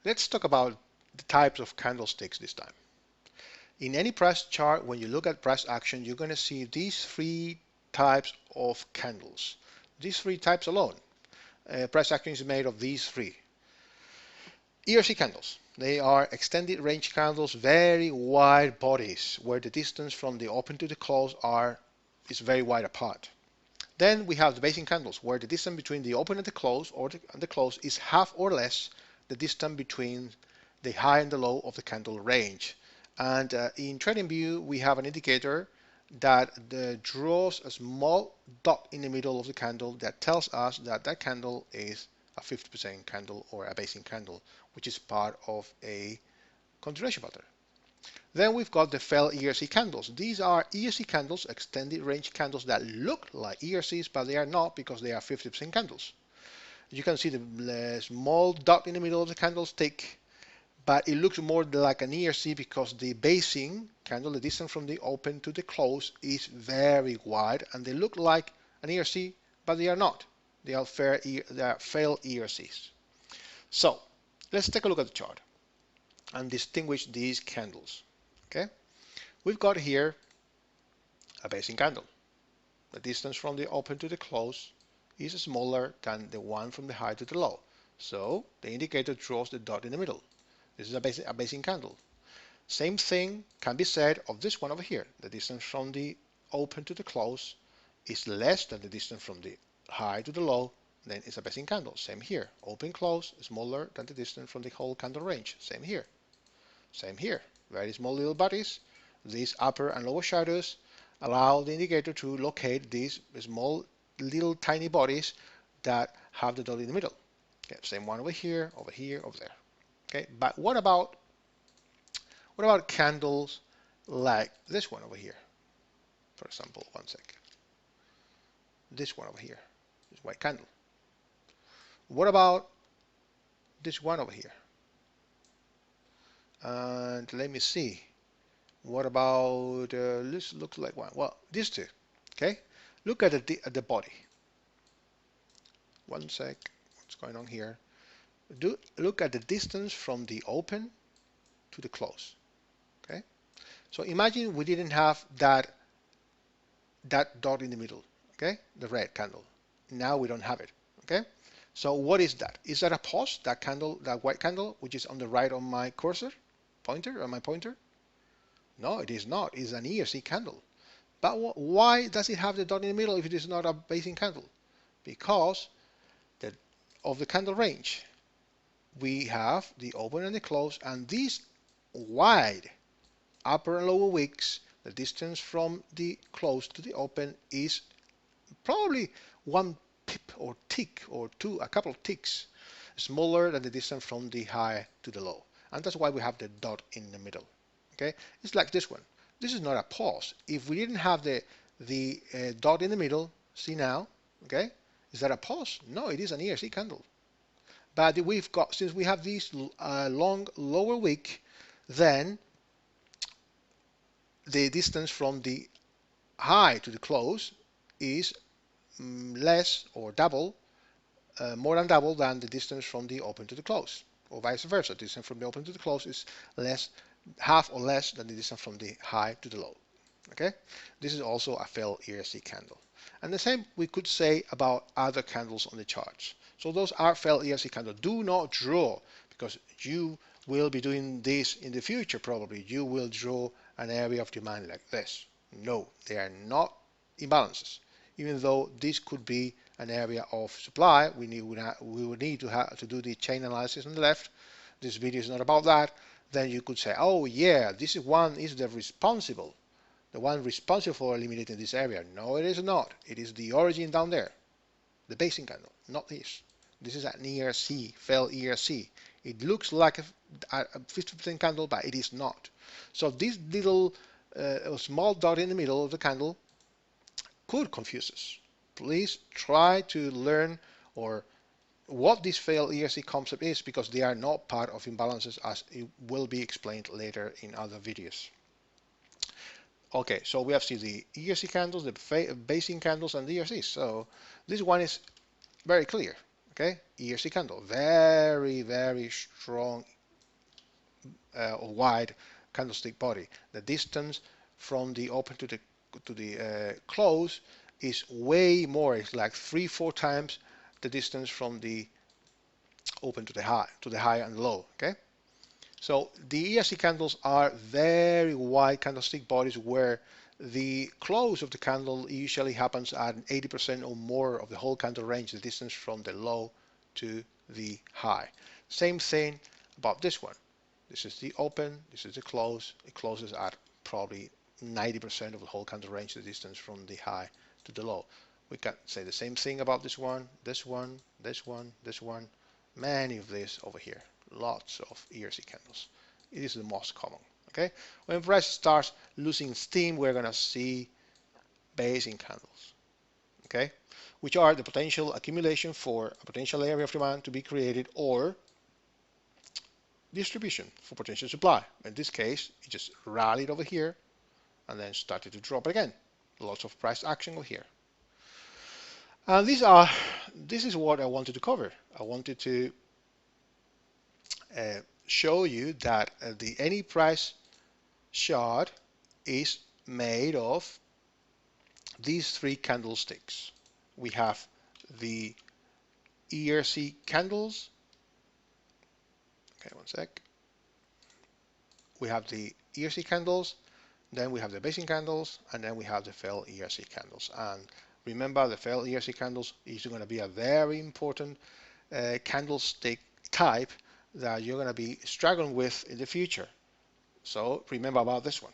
Let's talk about the types of candlesticks this time. In any price chart, when you look at price action, you're going to see these three types of candles. These three types alone. Price action is made of these three. ERC candles. They are extended range candles, very wide bodies, where the distance from the open to the close is very wide apart. Then we have the basing candles, where the distance between the open and the close, and the close is half or less the distance between the high and the low of the candle range. And in TradingView, we have an indicator that draws a small dot in the middle of the candle that tells us that that candle is a 50% candle or a basing candle, which is part of a continuation pattern. Then we've got the failed ERC candles. These are ERC candles, extended range candles that look like ERCs, but they are not because they are 50% candles. You can see the small dot in the middle of the candlestick, but it looks more like an ERC because the basing candle, the distance from the open to the close, is very wide, and they look like an ERC, but they are not. They are failed ERCs. So let's take a look at the chart and distinguish these candles. Okay, we've got here a basing candle. The distance from the open to the close is smaller than the one from the high to the low. So the indicator draws the dot in the middle. This is a basing candle. Same thing can be said of this one over here. The distance from the open to the close is less than the distance from the high to the low, then it's a basing candle. Same here. Open close is smaller than the distance from the whole candle range. Same here. Same here. Very small little bodies. These upper and lower shadows allow the indicator to locate these small little tiny bodies that have the dot in the middle. Okay, same one over here, over here, over there. Okay, but what about candles like this one over here? For example, one sec. This one over here, this white candle. What about this one over here? And let me see. What about this? Looks like one. Well, these two. Okay, look at the body. One sec. What's going on here? Look at the distance from the open to the close. Okay, so imagine we didn't have that dot in the middle. Okay, the red candle. Now we don't have it. Okay, so what is that? Is that a pause? That candle, that white candle, which is on the right on my cursor, pointer? No, it is not. It's an ERC candle. But why does it have the dot in the middle if it is not a basing candle? Because of the candle range, we have the open and the close, and these wide upper and lower wicks, the distance from the close to the open is probably one pip or tick or two, a couple of ticks smaller than the distance from the high to the low, and that's why we have the dot in the middle. Okay, it's like this one. This is not a pause. If we didn't have the dot in the middle, see now, okay, is that a pause? No, it is an ERC candle. But we've got, since we have this long lower wick, then the distance from the high to the close is less or double, more than double than the distance from the open to the close, or vice versa. The distance from the open to the close is half or less than the distance from the high to the low. Okay, this is also a failed ERC candle. And the same we could say about other candles on the charts. So those are failed ERC candles. Do not draw, because you will be doing this in the future probably. You will draw an area of demand like this. No, they are not imbalances. Even though this could be an area of supply, we would need to do the chain analysis on the left. This video is not about that. Then you could say, oh yeah, this one is the one responsible for eliminating this area. No, it is not. It is the origin down there, the basing candle, not this. This is an ERC, failed ERC. It looks like a 50% candle, but it is not. So this little small dot in the middle of the candle could confuse us. Please try to learn what this failed ERC concept is, because they are not part of imbalances, as it will be explained later in other videos. Okay, so we have seen the ERC candles, the basing candles, and the ERCs. So this one is very clear. Okay, ERC candle, very, very strong or wide candlestick body. The distance from the open to the close is way more. It's like 3-4 times the distance from the open to the high and low. Okay, so the ERC candles are very wide candlestick bodies where the close of the candle usually happens at 80% or more of the whole candle range, the distance from the low to the high. Same thing about this one. This is the open, this is the close. It closes at probably 90% of the whole candle range, the distance from the high to the low. We can say the same thing about this one, this one, this one, this one. Many of these over here. Lots of ERC candles. It is the most common. Okay. When price starts losing steam, we're gonna see basing candles. Okay, which are the potential accumulation for a potential area of demand to be created or distribution for potential supply. In this case, it just rallied over here and then started to drop again. Lots of price action over here. And this is what I wanted to cover. I wanted to show you that any price chart is made of these three candlesticks. We have the ERC candles. Okay, one sec. We have the ERC candles, then we have the basing candles, and then we have the failed ERC candles. And remember, the failed ERC candles is going to be a very important candlestick type that you're going to be struggling with in the future. So remember about this one.